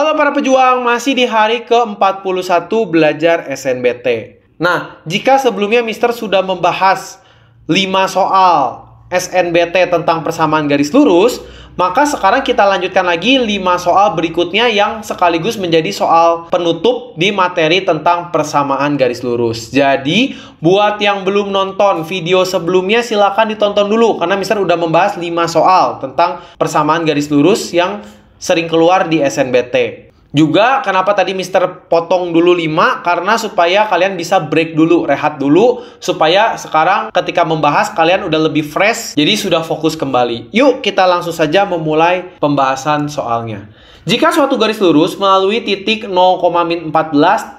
Halo para pejuang, masih di hari ke-41 belajar SNBT. Nah, jika sebelumnya Mister sudah membahas 5 soal SNBT tentang persamaan garis lurus, maka sekarang kita lanjutkan lagi 5 soal berikutnya yang sekaligus menjadi soal penutup di materi tentang persamaan garis lurus. Jadi, buat yang belum nonton video sebelumnya, silakan ditonton dulu, karena Mister udah membahas 5 soal tentang persamaan garis lurus yang sering keluar di SNBT. Juga kenapa tadi Mister potong dulu 5, karena supaya kalian bisa break dulu, rehat dulu, supaya sekarang ketika membahas kalian udah lebih fresh, jadi sudah fokus kembali. Yuk kita langsung saja memulai pembahasan soalnya. Jika suatu garis lurus melalui titik 0,14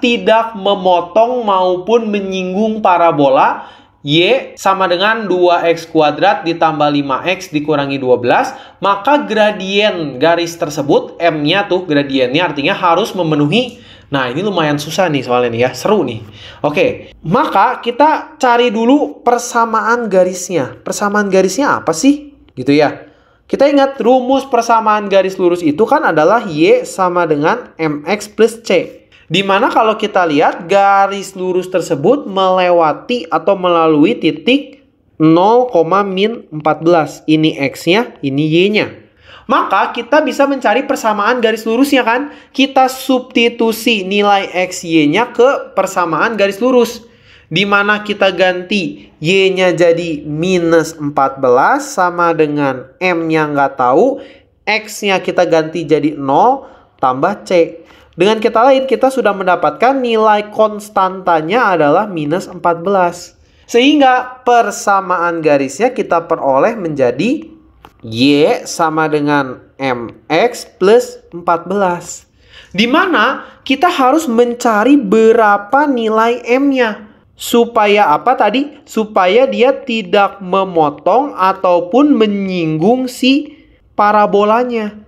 tidak memotong maupun menyinggung parabola Y sama dengan 2x kuadrat ditambah 5x dikurangi 12, maka gradien garis tersebut, M-nya tuh gradiennya artinya harus memenuhi. Nah, ini lumayan susah nih soalnya nih ya, seru nih. Oke, maka kita cari dulu persamaan garisnya. Persamaan garisnya apa sih? Gitu ya. Kita ingat rumus persamaan garis lurus itu kan adalah Y sama dengan MX plus C. Dimana kalau kita lihat garis lurus tersebut melewati atau melalui titik 0,14. Ini X-nya, ini Y-nya. Maka kita bisa mencari persamaan garis lurusnya kan? Kita substitusi nilai X, Y-nya ke persamaan garis lurus. Dimana kita ganti Y-nya jadi minus 14 sama dengan M-nya nggak tahu. X-nya kita ganti jadi 0 tambah C. Dengan kata lain, kita sudah mendapatkan nilai konstantanya adalah minus 14. Sehingga persamaan garisnya kita peroleh menjadi Y sama dengan MX plus 14. Dimana kita harus mencari berapa nilai M-nya. Supaya apa tadi? Supaya dia tidak memotong ataupun menyinggung si parabolanya.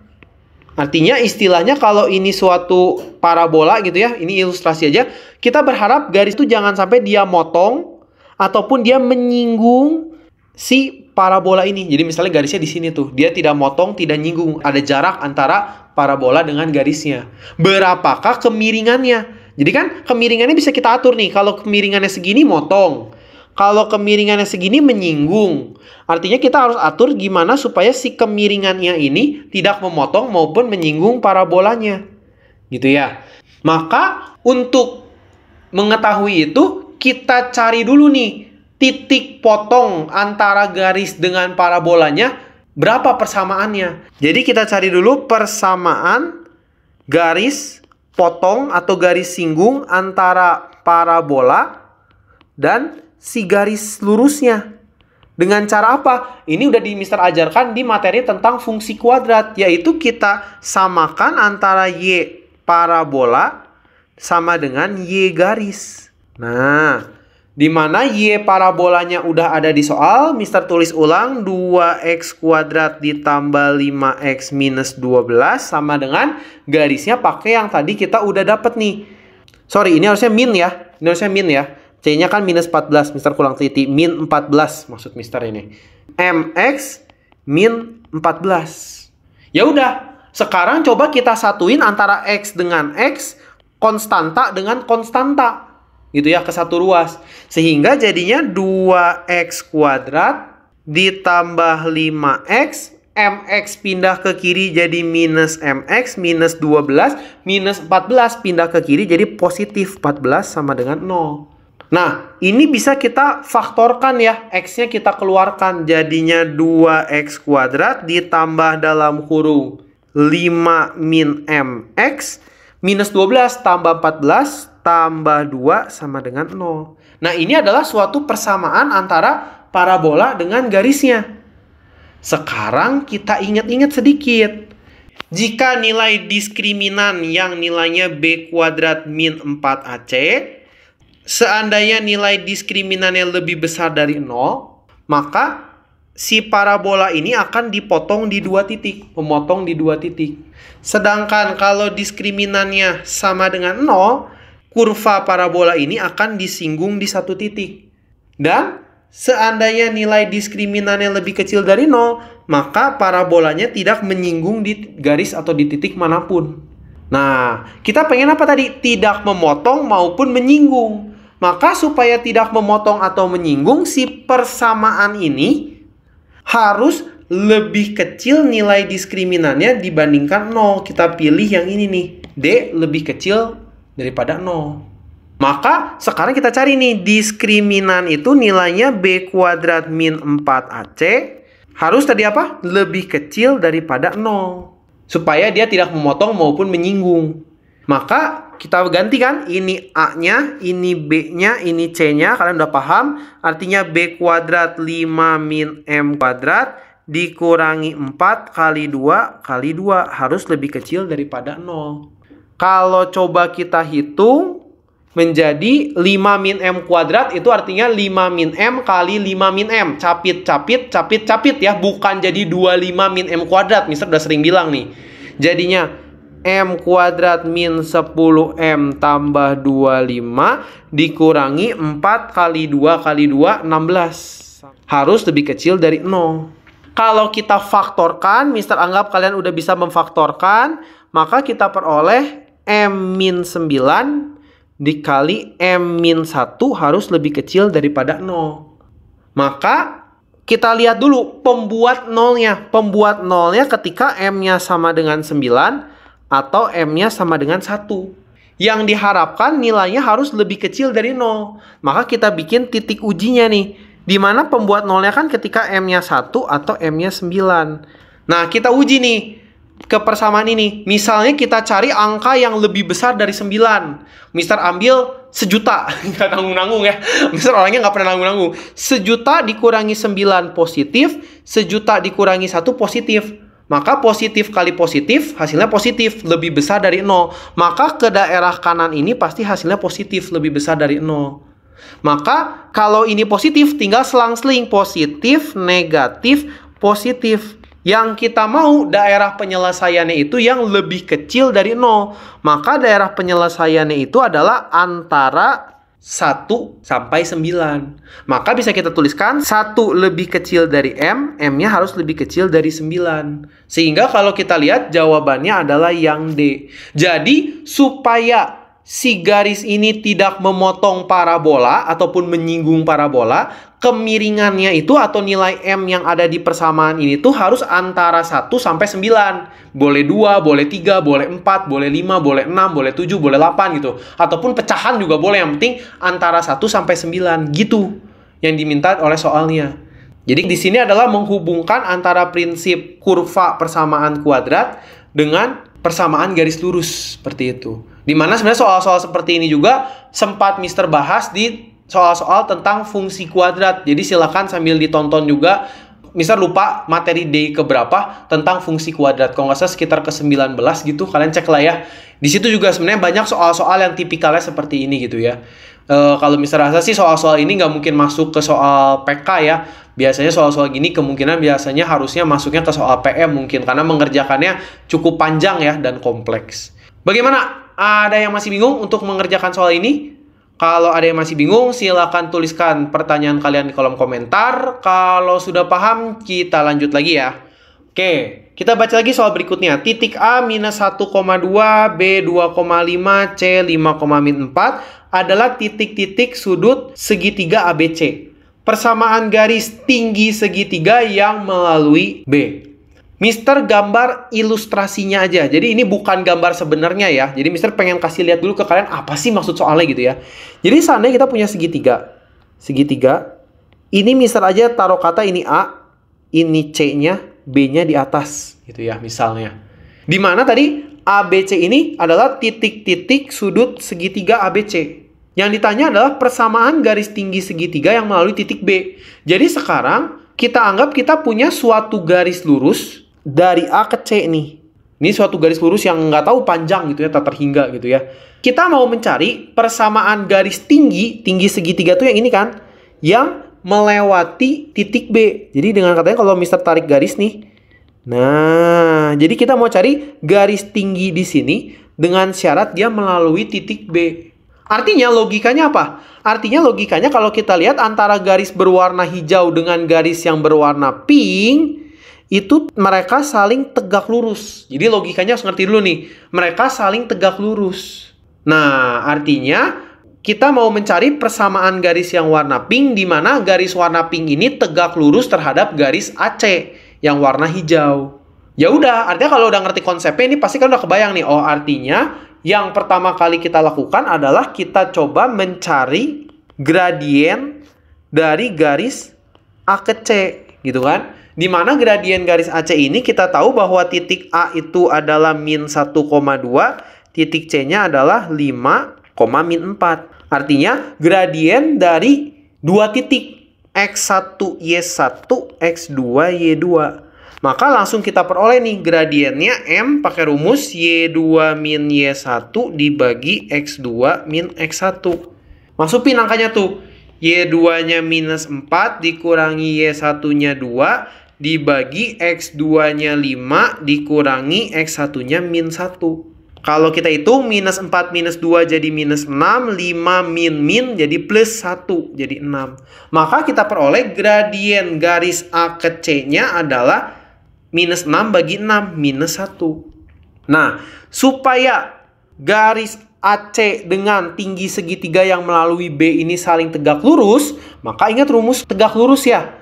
Artinya istilahnya kalau ini suatu parabola gitu ya, ini ilustrasi aja, kita berharap garis itu jangan sampai dia motong ataupun dia menyinggung si parabola ini. Jadi misalnya garisnya di sini tuh, dia tidak motong, tidak nyinggung, ada jarak antara parabola dengan garisnya. Berapakah kemiringannya? Jadi kan kemiringannya bisa kita atur nih, kalau kemiringannya segini motong. Kalau kemiringannya segini menyinggung. Artinya kita harus atur gimana supaya si kemiringannya ini tidak memotong maupun menyinggung parabolanya. Gitu ya. Maka untuk mengetahui itu kita cari dulu nih titik potong antara garis dengan parabolanya berapa persamaannya. Jadi kita cari dulu persamaan garis potong atau garis singgung antara parabola dan si garis lurusnya. Dengan cara apa? Ini udah Mister ajarkan di materi tentang fungsi kuadrat, yaitu kita samakan antara Y parabola sama dengan Y garis. Nah, di mana Y parabolanya udah ada di soal, Mister tulis ulang 2x kuadrat ditambah 5x minus 12 sama dengan garisnya pakai yang tadi kita udah dapet nih. Sorry, ini harusnya min ya. Ini harusnya min ya. C-nya kan minus 14, Mister kurang teliti. Min 14 maksud Mister ini. MX min 14. Ya udah, sekarang coba kita satuin antara X dengan X, konstanta dengan konstanta. Gitu ya, ke satu ruas. Sehingga jadinya 2x kuadrat ditambah 5x, MX pindah ke kiri jadi minus MX, minus 12, minus 14 pindah ke kiri jadi positif 14 sama dengan 0. Nah, ini bisa kita faktorkan ya. X-nya kita keluarkan. Jadinya 2x kuadrat ditambah dalam kurung 5 min MX minus 12 tambah 14 tambah 2 sama dengan 0. Nah, ini adalah suatu persamaan antara parabola dengan garisnya. Sekarang kita ingat-ingat sedikit. Jika nilai diskriminan yang nilainya B kuadrat min 4AC, seandainya nilai diskriminannya lebih besar dari 0, maka si parabola ini akan dipotong di 2 titik. Memotong di 2 titik. Sedangkan kalau diskriminannya sama dengan 0, kurva parabola ini akan disinggung di 1 titik. Dan seandainya nilai diskriminannya lebih kecil dari 0, maka parabolanya tidak menyinggung di garis atau di titik manapun. Nah, kita pengen apa tadi? Tidak memotong maupun menyinggung. Maka supaya tidak memotong atau menyinggung, si persamaan ini harus lebih kecil nilai diskriminannya dibandingkan 0. Kita pilih yang ini nih. D lebih kecil daripada 0. Maka sekarang kita cari nih. Diskriminan itu nilainya B kuadrat min 4AC. Harus tadi apa? Lebih kecil daripada 0. Supaya dia tidak memotong maupun menyinggung. Maka kita ganti kan, ini A-nya, ini B-nya, ini C-nya. Kalian udah paham? Artinya B kuadrat 5 min M kuadrat dikurangi 4 kali 2 kali 2 harus lebih kecil daripada 0. Kalau coba kita hitung menjadi 5 min M kuadrat, itu artinya 5 min M kali 5 min M. Capit, capit, capit, capit ya. Bukan jadi 25 min M kuadrat. Mister udah sering bilang nih. Jadinya M kuadrat min 10M tambah 25 dikurangi 4 kali 2 kali 2, 16. Harus lebih kecil dari 0. Kalau kita faktorkan, Mister anggap kalian udah bisa memfaktorkan, maka kita peroleh M min 9 dikali M min 1 harus lebih kecil daripada 0. Maka kita lihat dulu pembuat nolnya. Pembuat nolnya ketika M-nya sama dengan 9 atau M-nya sama dengan 1. Yang diharapkan nilainya harus lebih kecil dari 0. Maka kita bikin titik ujinya nih. Dimana pembuat nolnya kan ketika M-nya 1 atau M-nya 9. Nah, kita uji nih ke persamaan ini. Misalnya kita cari angka yang lebih besar dari 9. Mister ambil 1.000.000. Nggak nanggung-nanggung ya. Mister orangnya nggak pernah nanggung-nanggung. 1.000.000 dikurangi 9 positif. 1.000.000 dikurangi 1 positif. Maka positif kali positif, hasilnya positif, lebih besar dari 0. Maka ke daerah kanan ini pasti hasilnya positif, lebih besar dari 0. Maka kalau ini positif, tinggal selang-seling positif, negatif, positif. Yang kita mau daerah penyelesaiannya itu yang lebih kecil dari 0. Maka daerah penyelesaiannya itu adalah antara 1 sampai 9. Maka bisa kita tuliskan 1 lebih kecil dari M, M-nya harus lebih kecil dari 9. Sehingga kalau kita lihat jawabannya adalah yang D. Jadi supaya si garis ini tidak memotong parabola ataupun menyinggung parabola, kemiringannya itu atau nilai M yang ada di persamaan ini tuh harus antara 1 sampai 9. Boleh 2, boleh 3, boleh 4, boleh 5, boleh 6, boleh 7, boleh 8 gitu. Ataupun pecahan juga boleh, yang penting antara 1 sampai 9 gitu yang diminta oleh soalnya. Jadi di sini adalah menghubungkan antara prinsip kurva persamaan kuadrat dengan persamaan garis lurus seperti itu. Dimana sebenarnya soal-soal seperti ini juga sempat Mister bahas di soal-soal tentang fungsi kuadrat. Jadi silakan sambil ditonton juga. Mister lupa materi D keberapa tentang fungsi kuadrat. Kalau nggak salah sekitar ke-19 gitu. Kalian cek lah ya. Di situ juga sebenarnya banyak soal-soal yang tipikalnya seperti ini gitu ya. Kalau Mister rasa sih soal-soal ini nggak mungkin masuk ke soal PK ya. Biasanya soal-soal gini kemungkinan biasanya harusnya masuknya ke soal PM mungkin. Karena mengerjakannya cukup panjang ya dan kompleks. Bagaimana? Ada yang masih bingung untuk mengerjakan soal ini? Kalau ada yang masih bingung, silakan tuliskan pertanyaan kalian di kolom komentar. Kalau sudah paham, kita lanjut lagi ya. Oke, kita baca lagi soal berikutnya. Titik A minus 1,2, B 2,5, C 5,4 adalah titik-titik sudut segitiga ABC. Persamaan garis tinggi segitiga yang melalui B. Mister gambar ilustrasinya aja. Jadi ini bukan gambar sebenarnya ya. Jadi Mister pengen kasih lihat dulu ke kalian apa sih maksud soalnya gitu ya. Jadi seandainya kita punya segitiga. Segitiga. Ini Mister aja taruh kata ini A, ini C-nya, B-nya di atas gitu ya misalnya. Dimana tadi ABC ini adalah titik-titik sudut segitiga ABC. Yang ditanya adalah persamaan garis tinggi segitiga yang melalui titik B. Jadi sekarang kita anggap kita punya suatu garis lurus dari A ke C nih. Ini suatu garis lurus yang nggak tahu panjang gitu ya, tak terhingga gitu ya. Kita mau mencari persamaan garis tinggi segitiga tuh yang ini kan. Yang melewati titik B. Jadi dengan katanya kalau Mister tarik garis nih. Nah, jadi kita mau cari garis tinggi di sini dengan syarat dia melalui titik B. Artinya logikanya apa? Artinya logikanya kalau kita lihat antara garis berwarna hijau dengan garis yang berwarna pink, itu mereka saling tegak lurus. Jadi logikanya harus ngerti dulu nih. Mereka saling tegak lurus. Nah, artinya kita mau mencari persamaan garis yang warna pink, di mana garis warna pink ini tegak lurus terhadap garis AC yang warna hijau. Ya udah, artinya kalau udah ngerti konsepnya ini pasti kan udah kebayang nih. Oh, artinya yang pertama kali kita lakukan adalah kita coba mencari gradien dari garis A ke C, gitu kan? Di mana gradien garis AC ini kita tahu bahwa titik A itu adalah min 1,2, titik C-nya adalah 5, min 4. Artinya gradien dari dua titik X1, Y1, X2, Y2. Maka langsung kita peroleh nih gradiennya M pakai rumus Y2 min Y1 dibagi X2 min X1. Masukin angkanya tuh. Y2-nya minus 4 dikurangi Y1-nya 2 dibagi X2-nya 5 dikurangi X1-nya min 1. Kalau kita hitung minus 4 minus 2 jadi minus 6, 5 min jadi plus 1 jadi 6. Maka kita peroleh gradien garis A ke C-nya adalah minus 6 bagi 6, minus 1. Nah, supaya garis AC dengan tinggi segitiga yang melalui B ini saling tegak lurus, maka ingat rumus tegak lurus ya.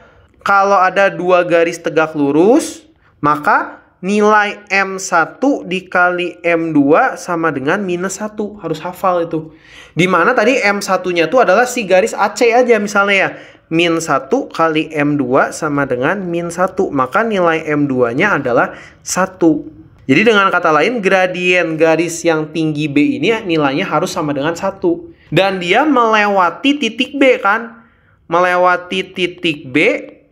Kalau ada dua garis tegak lurus, maka nilai M1 dikali M2 sama dengan minus 1. Harus hafal itu. Dimana tadi M1-nya itu adalah si garis AC aja misalnya ya. Min 1 kali M2 sama dengan min 1. Maka nilai M2-nya adalah 1. Jadi dengan kata lain, gradien garis yang tinggi B ini nilainya harus sama dengan 1. Dan dia melewati titik B kan? Melewati titik B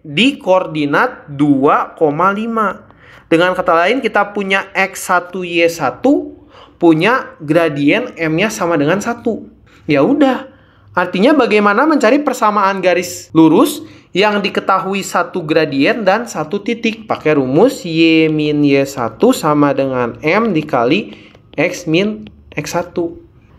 di koordinat 2,5. Dengan kata lain, kita punya X1, Y1 punya gradien M-nya sama dengan 1. Ya udah. Artinya bagaimana mencari persamaan garis lurus yang diketahui satu gradien dan satu titik. Pakai rumus Y min Y1 sama dengan M dikali X min X1.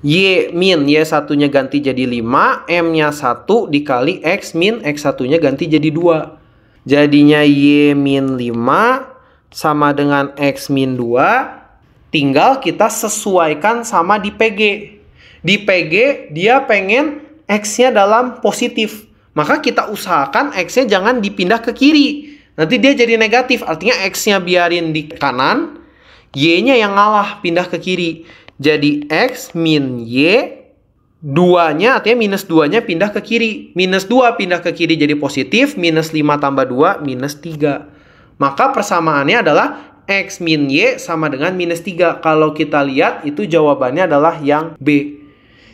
Y min Y1-nya ganti jadi 5, M-nya 1 dikali X min X1-nya ganti jadi 2. Jadinya Y min 5 sama dengan X min 2. Tinggal kita sesuaikan sama di PG. Di PG dia pengen X-nya dalam positif. Maka kita usahakan X-nya jangan dipindah ke kiri. Nanti dia jadi negatif. Artinya X-nya biarin di kanan. Y-nya yang ngalah pindah ke kiri. Jadi X min Y. 2-nya artinya minus 2-nya pindah ke kiri. Minus 2 pindah ke kiri jadi positif. Minus 5 tambah 2 minus 3. Maka persamaannya adalah X min Y sama dengan minus 3. Kalau kita lihat itu jawabannya adalah yang B.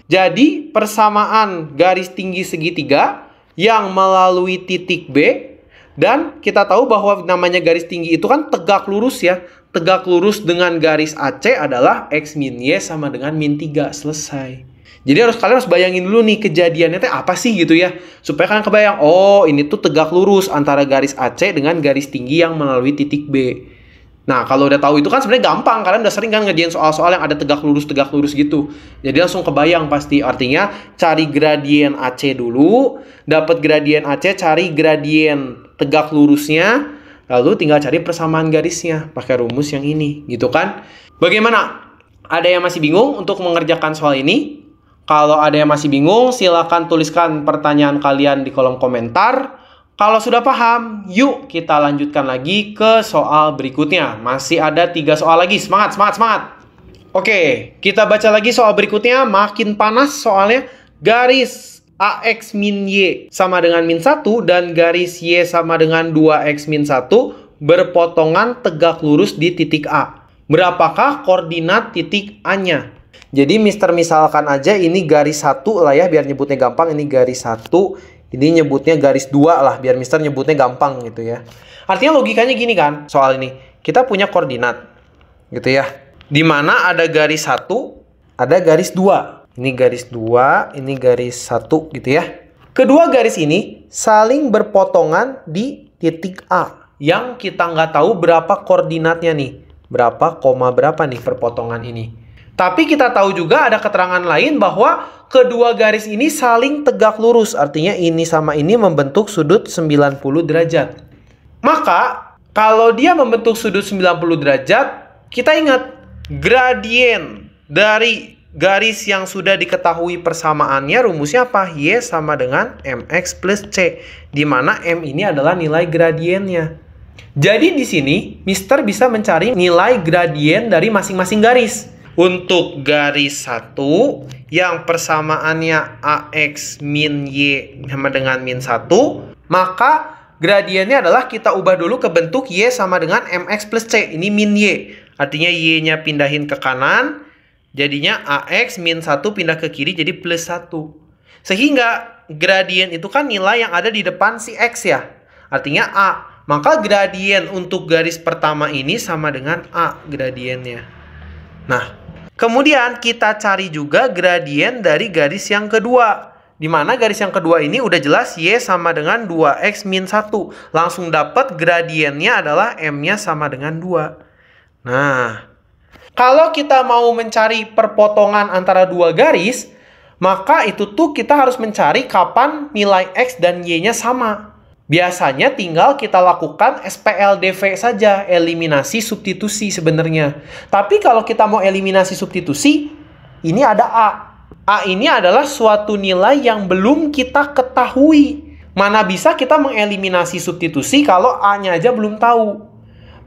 Jadi persamaan garis tinggi segitiga yang melalui titik B. Dan kita tahu bahwa namanya garis tinggi itu kan tegak lurus ya. Tegak lurus dengan garis AC adalah X min Y sama dengan min 3. Selesai. Jadi kalian harus bayangin dulu nih kejadiannya teh apa sih gitu ya. Supaya kalian kebayang, oh ini tuh tegak lurus antara garis AC dengan garis tinggi yang melalui titik B. Nah, kalau udah tahu itu kan sebenarnya gampang. Kalian udah sering kan ngerjain soal-soal yang ada tegak lurus gitu. Jadi langsung kebayang pasti. Artinya cari gradien AC dulu, dapat gradien AC, cari gradien tegak lurusnya, lalu tinggal cari persamaan garisnya pakai rumus yang ini, gitu kan? Bagaimana? Ada yang masih bingung untuk mengerjakan soal ini? Kalau ada yang masih bingung, silakan tuliskan pertanyaan kalian di kolom komentar. Kalau sudah paham, yuk kita lanjutkan lagi ke soal berikutnya. Masih ada 3 soal lagi. Semangat, semangat, semangat. Oke, kita baca lagi soal berikutnya. Makin panas soalnya. Garis AX min Y sama dengan min 1 dan garis Y sama dengan 2X min 1 berpotongan tegak lurus di titik A. Berapakah koordinat titik A-nya? Jadi misalkan aja ini garis 1 lah ya, biar nyebutnya gampang. Ini garis 1. Ini nyebutnya garis 2 lah, biar mister nyebutnya gampang gitu ya. Artinya logikanya gini kan, soal ini. Kita punya koordinat, gitu ya. Dimana ada garis 1, ada garis 2. Ini garis 2, ini garis 1 gitu ya. Kedua garis ini saling berpotongan di titik A. Yang kita nggak tahu berapa koordinatnya nih. Berapa, koma berapa nih perpotongan ini. Tapi kita tahu juga ada keterangan lain bahwa kedua garis ini saling tegak lurus. Artinya ini sama ini membentuk sudut 90 derajat. Maka Kalau dia membentuk sudut 90 derajat, kita ingat gradien dari garis yang sudah diketahui persamaannya, rumusnya apa? Y sama dengan mx plus c, di mana m ini adalah nilai gradiennya. Jadi di sini, Mister bisa mencari nilai gradien dari masing-masing garis. Untuk garis 1, yang persamaannya AX min Y sama dengan min 1, maka gradiennya adalah kita ubah dulu ke bentuk Y sama dengan MX plus C. Ini min Y. Artinya Y-nya pindahin ke kanan, jadinya AX min 1 pindah ke kiri jadi plus 1. Sehingga gradien itu kan nilai yang ada di depan si X ya. Artinya A. Maka gradien untuk garis pertama ini sama dengan A gradiennya. Nah, kemudian kita cari juga gradien dari garis yang kedua. Di mana garis yang kedua ini udah jelas Y sama dengan 2X min 1. Langsung dapat gradiennya adalah M-nya sama dengan 2. Nah, kalau kita mau mencari perpotongan antara dua garis, maka itu tuh kita harus mencari kapan nilai X dan Y-nya sama. Biasanya tinggal kita lakukan SPLDV saja, eliminasi substitusi sebenarnya. Tapi kalau kita mau eliminasi substitusi, ini ada A. A ini adalah suatu nilai yang belum kita ketahui. Mana bisa kita mengeliminasi substitusi kalau A-nya aja belum tahu.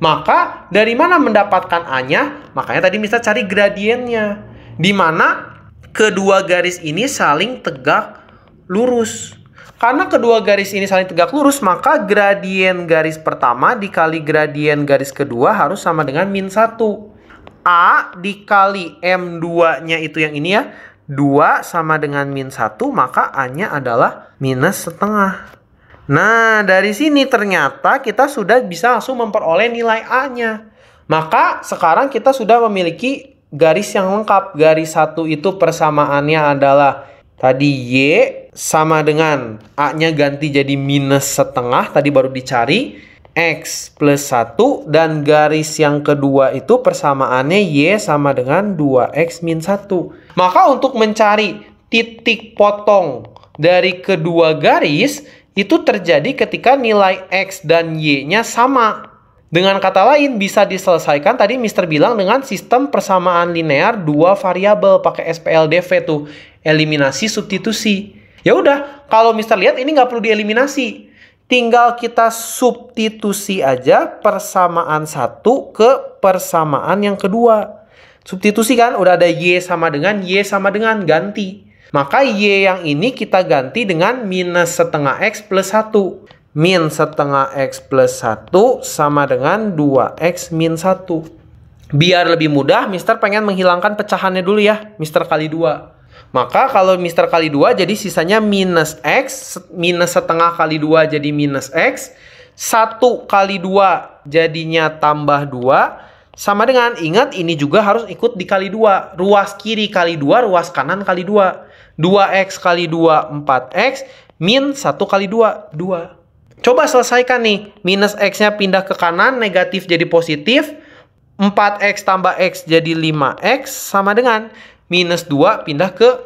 Maka dari mana mendapatkan A-nya? Makanya tadi Mister cari gradiennya. Di mana kedua garis ini saling tegak lurus. Karena kedua garis ini saling tegak lurus, maka gradien garis pertama dikali gradien garis kedua harus sama dengan min 1. A dikali M2-nya itu yang ini ya. 2 sama dengan min 1, maka A-nya adalah minus setengah. Nah, dari sini ternyata kita sudah bisa langsung memperoleh nilai A-nya. Maka sekarang kita sudah memiliki garis yang lengkap. Garis 1 itu persamaannya adalah tadi Y sama dengan A-nya ganti jadi minus setengah, tadi baru dicari, X plus 1, dan garis yang kedua itu persamaannya Y sama dengan 2X min 1. Maka untuk mencari titik potong dari kedua garis, itu terjadi ketika nilai X dan Y-nya sama. Dengan kata lain, bisa diselesaikan tadi Mister bilang dengan sistem persamaan linear dua variabel pakai SPLDV tuh, eliminasi substitusi. Ya udah, kalau Mister lihat ini nggak perlu dieliminasi. Tinggal kita substitusi aja persamaan 1 ke persamaan yang kedua. Substitusi kan, udah ada Y sama dengan ganti. Maka Y yang ini kita ganti dengan minus setengah X plus 1. Min setengah X plus 1 sama dengan 2X min 1. Biar lebih mudah, Mister pengen menghilangkan pecahannya dulu ya, Mister kali 2. Maka kalau Mister kali 2 jadi sisanya minus X, minus setengah kali 2 jadi minus X, 1 kali 2 jadinya tambah 2, sama dengan, ingat ini juga harus ikut dikali 2. Ruas kiri kali 2, ruas kanan kali 2. 2X kali 2, 4X, min 1 kali 2, 2. Coba selesaikan nih, minus X-nya pindah ke kanan, negatif jadi positif, 4X tambah X jadi 5X, sama dengan minus 2 pindah ke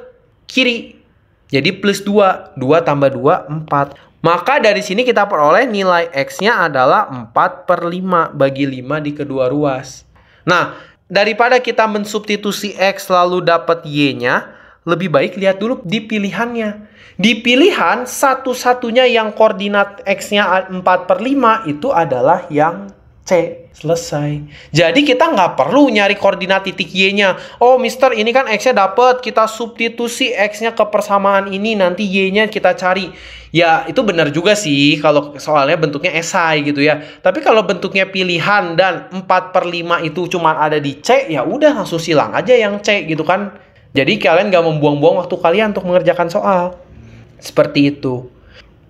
kiri. Jadi plus 2. 2 tambah 2, 4. Maka dari sini kita peroleh nilai X-nya adalah 4/5 bagi 5 di kedua ruas. Nah, daripada kita mensubstitusi X lalu dapat Y-nya, lebih baik lihat dulu di pilihannya. Di pilihan, satu-satunya yang koordinat X-nya 4/5 itu adalah yang C. Selesai. Jadi kita nggak perlu nyari koordinat titik Y-nya. Oh, Mister, ini kan X-nya dapat. Kita substitusi X-nya ke persamaan ini. Nanti Y-nya kita cari. Ya, itu benar juga sih. Kalau soalnya bentuknya esai gitu ya. Tapi kalau bentuknya pilihan dan 4/5 itu cuma ada di C, ya udah langsung silang aja yang C gitu kan. Jadi kalian nggak membuang-buang waktu kalian untuk mengerjakan soal. Seperti itu.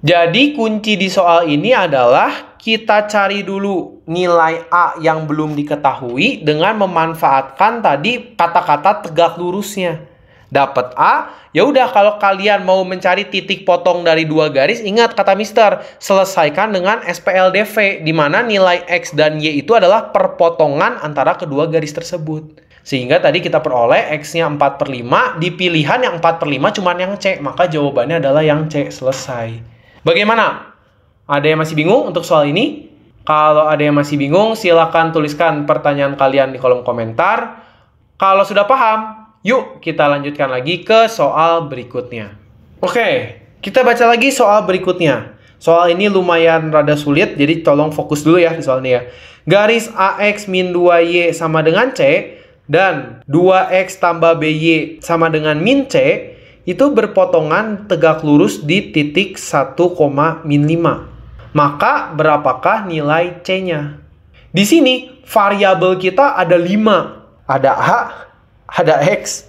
Jadi kunci di soal ini adalah kita cari dulu nilai A yang belum diketahui dengan memanfaatkan tadi kata-kata tegak lurusnya. Dapat A, ya udah kalau kalian mau mencari titik potong dari dua garis, ingat kata Mister, selesaikan dengan SPLDV di mana nilai X dan Y itu adalah perpotongan antara kedua garis tersebut. Sehingga tadi kita peroleh X-nya 4/5, di pilihan yang 4/5 cuma yang C, maka jawabannya adalah yang C. Selesai. Bagaimana? Ada yang masih bingung untuk soal ini? Kalau ada yang masih bingung, silakan tuliskan pertanyaan kalian di kolom komentar. Kalau sudah paham, yuk kita lanjutkan lagi ke soal berikutnya. Oke, kita baca lagi soal berikutnya. Soal ini lumayan rada sulit, jadi tolong fokus dulu ya di soal ini ya. Garis AX min 2Y sama dengan C, dan 2X tambah BY sama dengan min C, itu berpotongan tegak lurus di titik 1, min 5. Maka berapakah nilai C-nya? Di sini variabel kita ada 5. Ada A, ada X,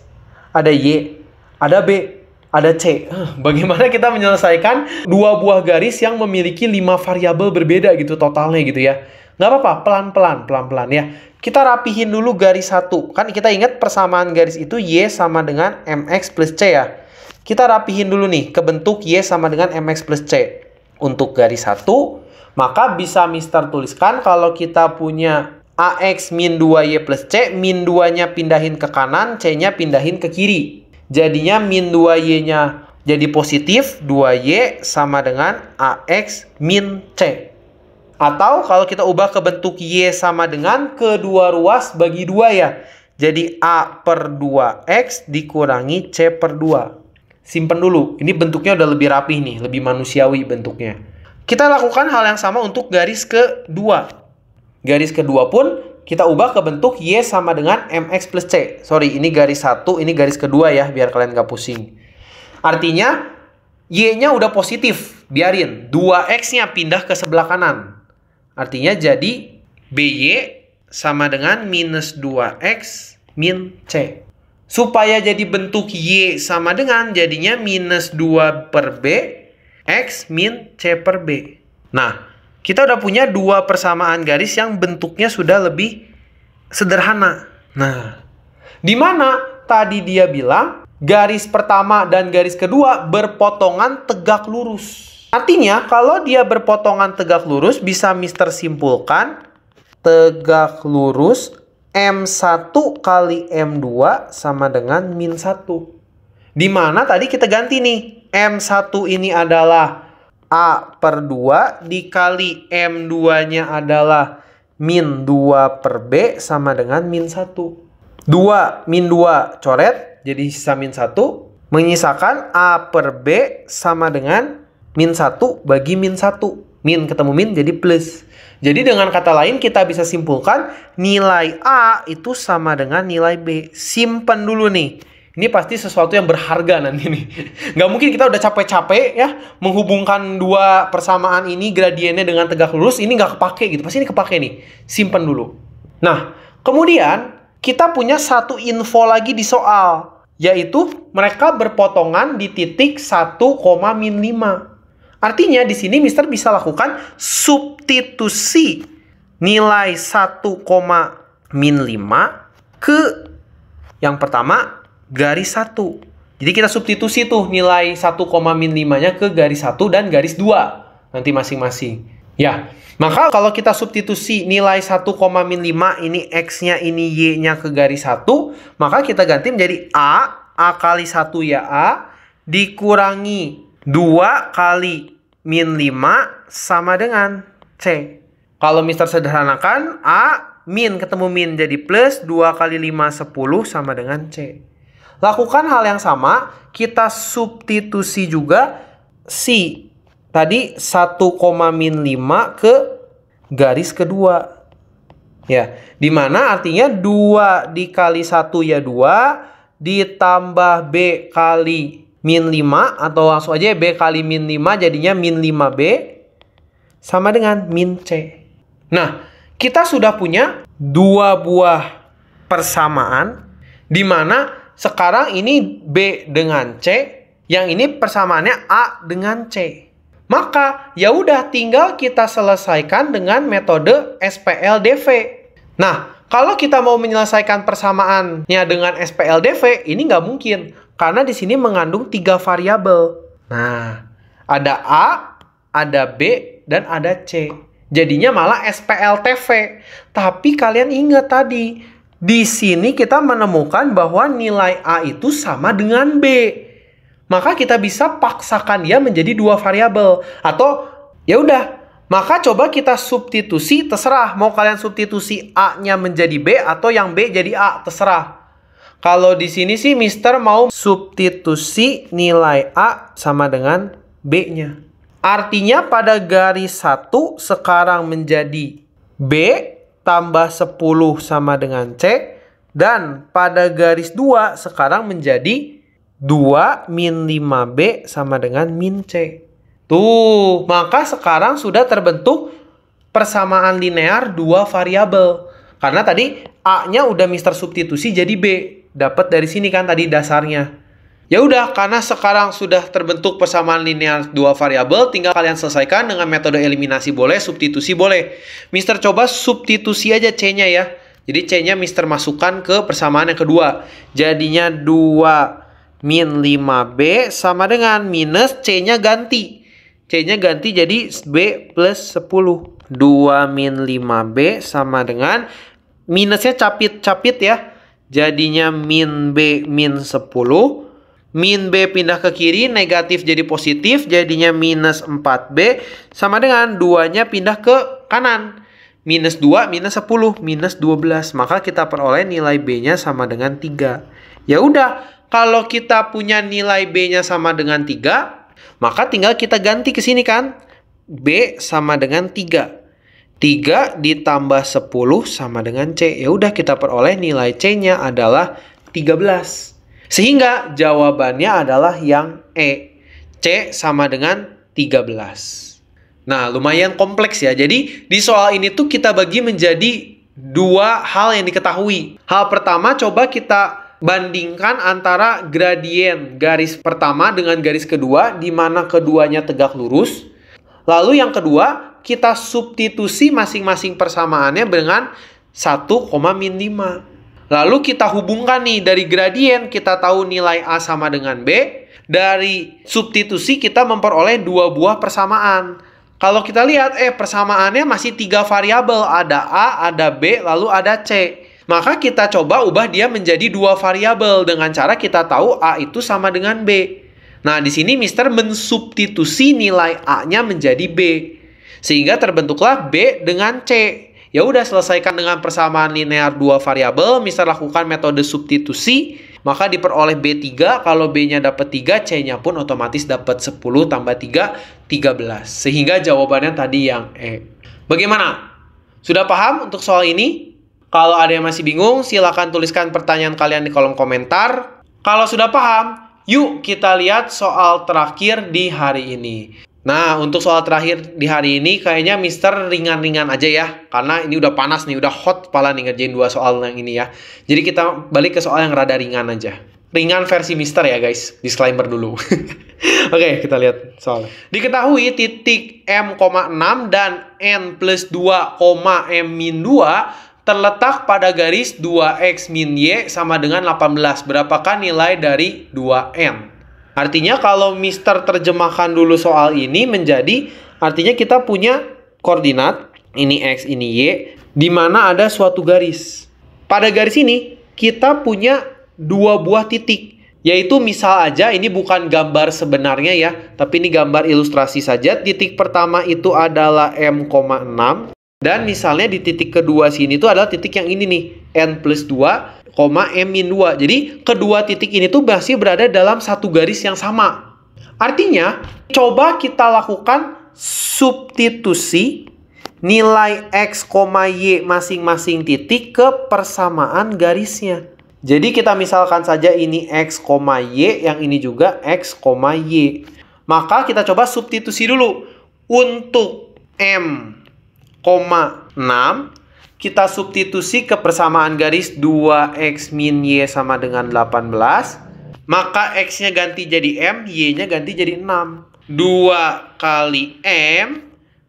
ada Y, ada B, ada C. Bagaimana kita menyelesaikan dua buah garis yang memiliki 5 variabel berbeda gitu totalnya gitu ya. Nggak apa-apa, pelan-pelan ya. Kita rapihin dulu garis 1. Kan kita ingat persamaan garis itu Y sama dengan MX plus C ya. Kita rapihin dulu nih ke bentuk Y sama dengan MX plus C. Untuk garis 1, maka bisa Mister tuliskan kalau kita punya AX min 2Y plus C, min 2-nya pindahin ke kanan, C-nya pindahin ke kiri. Jadinya min 2Y-nya jadi positif, 2Y sama dengan AX min C. Atau kalau kita ubah ke bentuk Y sama dengan kedua ruas bagi 2 ya. Jadi A per 2X dikurangi C per 2. Simpen dulu. Ini bentuknya udah lebih rapih nih, lebih manusiawi bentuknya. Kita lakukan hal yang sama untuk garis kedua. Garis kedua pun kita ubah ke bentuk Y sama dengan MX plus C. Sorry, ini garis 1, ini garis kedua ya, biar kalian nggak pusing. Artinya, Y-nya udah positif. Biarin, 2X-nya pindah ke sebelah kanan. Artinya jadi BY sama dengan minus 2X min C. Supaya jadi bentuk Y sama dengan jadinya minus 2 per B X min C per B. Nah, kita udah punya dua persamaan garis yang bentuknya sudah lebih sederhana. Nah, di mana tadi dia bilang garis pertama dan garis kedua berpotongan tegak lurus. Artinya, kalau dia berpotongan tegak lurus, bisa Mister simpulkan tegak lurus M1 kali M2 sama dengan min 1. Di mana tadi kita ganti nih. M1 ini adalah A per 2 dikali M2-nya adalah min 2 per B sama dengan min 1. 2 min 2 coret, jadi sisa min 1. Menyisakan A per B sama dengan min 1 bagi min 1. Min ketemu min jadi plus. Jadi dengan kata lain kita bisa simpulkan nilai A itu sama dengan nilai B. Simpan dulu nih. Ini pasti sesuatu yang berharga nanti nih. Nggak mungkin kita udah capek-capek ya menghubungkan dua persamaan ini gradiennya dengan tegak lurus. Ini nggak kepake gitu. Pasti ini kepake nih. Simpan dulu. Nah, kemudian kita punya satu info lagi di soal. Yaitu mereka berpotongan di titik 1, min 5. Artinya di sini Mister bisa lakukan substitusi nilai 1, min 5 ke yang pertama garis 1. Jadi kita substitusi tuh nilai 1, min 5-nya ke garis 1 dan garis 2 nanti masing-masing. Ya, maka kalau kita substitusi nilai 1, min 5 ini X-nya ini Y-nya ke garis 1, maka kita ganti menjadi A kali 1 ya A dikurangi 2 kali min 5 sama dengan C. Kalau Mister sederhanakan, A min ketemu min jadi plus, 2 kali 5, 10 sama dengan C. Lakukan hal yang sama, kita substitusi juga C. Tadi 1, min 5 ke garis kedua. Ya, dimana artinya 2 dikali 1 ya 2, ditambah B kali min 5, atau langsung aja B kali min 5 jadinya min 5B sama dengan min C. Nah, kita sudah punya dua buah persamaan di mana sekarang ini B dengan C, yang ini persamaannya A dengan C. Maka ya udah tinggal kita selesaikan dengan metode SPLDV. Nah, kalau kita mau menyelesaikan persamaannya dengan SPLDV, ini nggak mungkin. Karena di sini mengandung 3 variabel. Nah, ada A, ada B, dan ada C. Jadinya malah SPLTV. Tapi kalian ingat tadi, di sini kita menemukan bahwa nilai A itu sama dengan B. Maka kita bisa paksakan dia menjadi 2 variabel. Atau ya udah, Maka coba kita substitusi, terserah. Mau kalian substitusi A-nya menjadi B atau yang B jadi A, terserah. Kalau di sini sih Mister mau substitusi nilai A sama dengan B-nya. Artinya pada garis 1 sekarang menjadi B tambah 10 sama dengan C. Dan pada garis 2 sekarang menjadi 2 min 5B sama dengan min C. Tuh, maka sekarang sudah terbentuk persamaan linear dua variabel. Karena tadi A-nya udah Mister substitusi jadi B. Dapat dari sini kan tadi dasarnya. Ya udah, karena sekarang sudah terbentuk persamaan linear dua variabel, tinggal kalian selesaikan dengan metode eliminasi boleh, substitusi boleh. Mister coba substitusi aja C-nya ya. Jadi C-nya Mister masukkan ke persamaan yang kedua. Jadinya 2 min 5B sama dengan minus C-nya ganti. C-nya ganti jadi B plus 10. 2 min 5B sama dengan minusnya capit-capit ya. Jadinya min B min 10. Min B pindah ke kiri, negatif jadi positif. Jadinya minus 4B sama dengan 2-nya pindah ke kanan. Minus 2 minus 10, minus 12. Maka kita peroleh nilai B-nya sama dengan 3. Ya udah, kalau kita punya nilai B-nya sama dengan 3, maka tinggal kita ganti ke sini kan. B sama dengan 3. 3 ditambah 10 sama dengan C. Ya udah, kita peroleh nilai C-nya adalah 13. Sehingga jawabannya adalah yang E. C sama dengan 13. Nah, lumayan kompleks ya. Jadi di soal ini tuh kita bagi menjadi dua hal yang diketahui. Hal pertama, coba kita bandingkan antara gradien garis pertama dengan garis kedua, di mana keduanya tegak lurus. Lalu yang kedua, kita substitusi masing-masing persamaannya dengan 1, min 5. Lalu kita hubungkan nih, dari gradien kita tahu nilai A sama dengan B. Dari substitusi kita memperoleh dua buah persamaan. Kalau kita lihat, persamaannya masih 3 variabel. Ada A, ada B, lalu ada C. Maka kita coba ubah dia menjadi 2 variabel dengan cara kita tahu A itu sama dengan B. Nah, di sini Mister mensubstitusi nilai A-nya menjadi B. Sehingga terbentuklah B dengan C. Ya udah, selesaikan dengan persamaan linear 2 variabel, Mister lakukan metode substitusi, maka diperoleh B3. Kalau B-nya dapat 3, C-nya pun otomatis dapat 10 tambah 3, 13. Sehingga jawabannya tadi yang E. Bagaimana? Sudah paham untuk soal ini? Kalau ada yang masih bingung, silakan tuliskan pertanyaan kalian di kolom komentar. Kalau sudah paham, yuk kita lihat soal terakhir di hari ini. Nah, untuk soal terakhir di hari ini kayaknya Mister ringan-ringan aja ya. Karena ini udah panas nih, udah hot kepala nih ngerjain 2 soal yang ini ya. Jadi kita balik ke soal yang rada ringan aja. Ringan versi Mister ya guys, disclaimer dulu. Oke, kita lihat soalnya. Diketahui titik M,6 dan N plus 2, M-2 terletak pada garis 2x min y sama dengan 18. Berapakah nilai dari 2n? Artinya kalau Mister terjemahkan dulu soal ini menjadi, artinya kita punya koordinat, ini x, ini y, di mana ada suatu garis. Pada garis ini, kita punya 2 buah titik. Yaitu misal aja, ini bukan gambar sebenarnya ya, tapi ini gambar ilustrasi saja. Titik pertama itu adalah M,6. Dan misalnya di titik kedua sini tuh adalah titik yang ini nih, N plus 2, M-2. Jadi kedua titik ini tuh masih berada dalam satu garis yang sama. Artinya, coba kita lakukan substitusi nilai X, Y masing-masing titik ke persamaan garisnya. Jadi kita misalkan saja ini X, Y, yang ini juga X, Y. Maka kita coba substitusi dulu. Untuk M, 6, kita substitusi ke persamaan garis 2x min y sama dengan 18. Maka x-nya ganti jadi m, y-nya ganti jadi 6. 2 kali m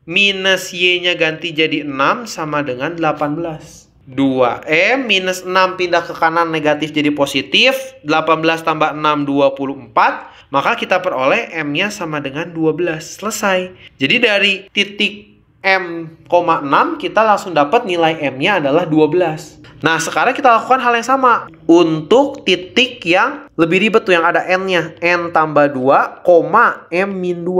minus y-nya ganti jadi 6 sama dengan 18. 2m minus 6 pindah ke kanan, negatif jadi positif. 18 tambah 6, 24. Maka kita peroleh m-nya sama dengan 12. Selesai. Jadi dari titik M,6, kita langsung dapat nilai M-nya adalah 12. Nah, sekarang kita lakukan hal yang sama. Untuk titik yang lebih ribet tuh, yang ada N-nya. N tambah 2, M-2.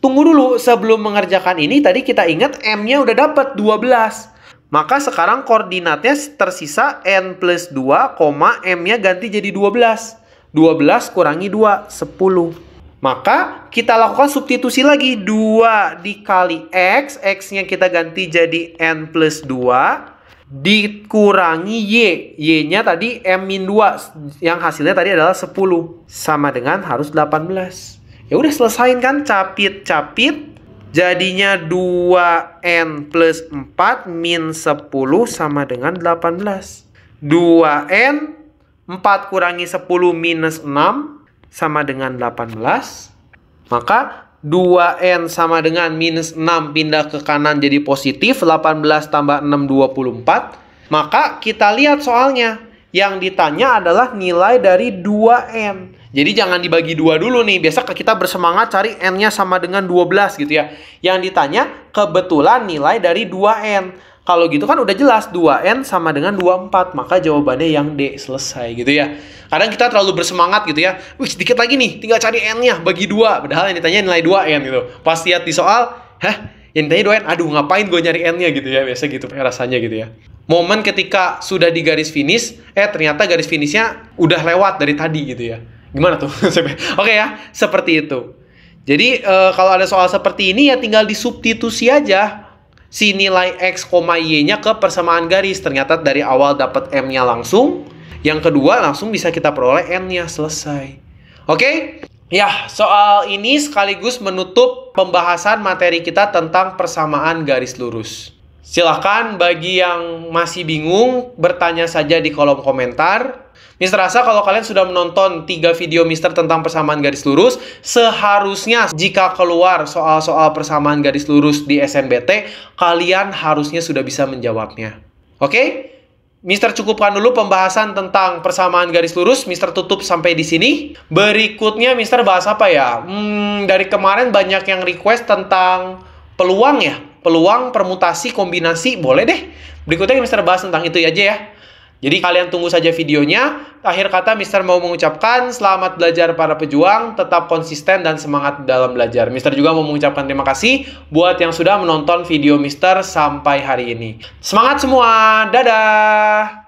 Tunggu dulu, sebelum mengerjakan ini, tadi kita ingat M-nya udah dapat 12. Maka sekarang koordinatnya tersisa N plus 2, M-nya ganti jadi 12. 12 kurangi 2, 10. Maka kita lakukan substitusi lagi. 2 dikali X, X-nya kita ganti jadi N plus 2. Dikurangi Y. Y-nya tadi M-2. Yang hasilnya tadi adalah 10. Sama dengan harus 18. Ya udah, selesain kan, capit-capit. Jadinya 2N plus 4 min 10 sama dengan 18. 2N, 4 kurangi 10 minus 6 sama dengan 18. Maka 2N sama dengan minus 6 pindah ke kanan jadi positif. 18 tambah 6, 24. Maka kita lihat soalnya. Yang ditanya adalah nilai dari 2N. Jadi jangan dibagi 2 dulu nih. Biasa kita bersemangat cari N-nya sama dengan 12 gitu ya. Yang ditanya kebetulan nilai dari 2N. Kalau gitu kan udah jelas 2N sama dengan 24. Maka jawabannya yang D, selesai gitu ya. Kadang kita terlalu bersemangat gitu ya. Wih, sedikit lagi nih, tinggal cari N-nya, bagi 2. Padahal yang ditanya nilai 2N gitu. Pas lihat di soal, yang ditanya 2N, aduh ngapain gue nyari N-nya gitu ya. Biasa gitu rasanya gitu ya. Momen ketika sudah di garis finish, ternyata garis finishnya udah lewat dari tadi gitu ya. Gimana tuh? Oke ya, seperti itu. Jadi kalau ada soal seperti ini ya tinggal disubstitusi aja si nilai X, Y-nya ke persamaan garis. Ternyata dari awal dapat M-nya langsung. Yang kedua langsung bisa kita peroleh N-nya, selesai. Oke? Ya, soal ini sekaligus menutup pembahasan materi kita tentang persamaan garis lurus. Silahkan bagi yang masih bingung, bertanya saja di kolom komentar. Mister rasa kalau kalian sudah menonton 3 video Mister tentang persamaan garis lurus, seharusnya jika keluar soal-soal persamaan garis lurus di SNBT, kalian harusnya sudah bisa menjawabnya. Oke? Mister cukupkan dulu pembahasan tentang persamaan garis lurus. Mister tutup sampai di sini. Berikutnya Mister bahas apa ya? Dari kemarin banyak yang request tentang peluang ya. Peluang, permutasi, kombinasi, boleh deh. Berikutnya Mister bahas tentang itu aja ya. Jadi kalian tunggu saja videonya. Akhir kata Mister mau mengucapkan selamat belajar para pejuang, tetap konsisten dan semangat dalam belajar. Mister juga mau mengucapkan terima kasih buat yang sudah menonton video Mister sampai hari ini. Semangat semua, dadah!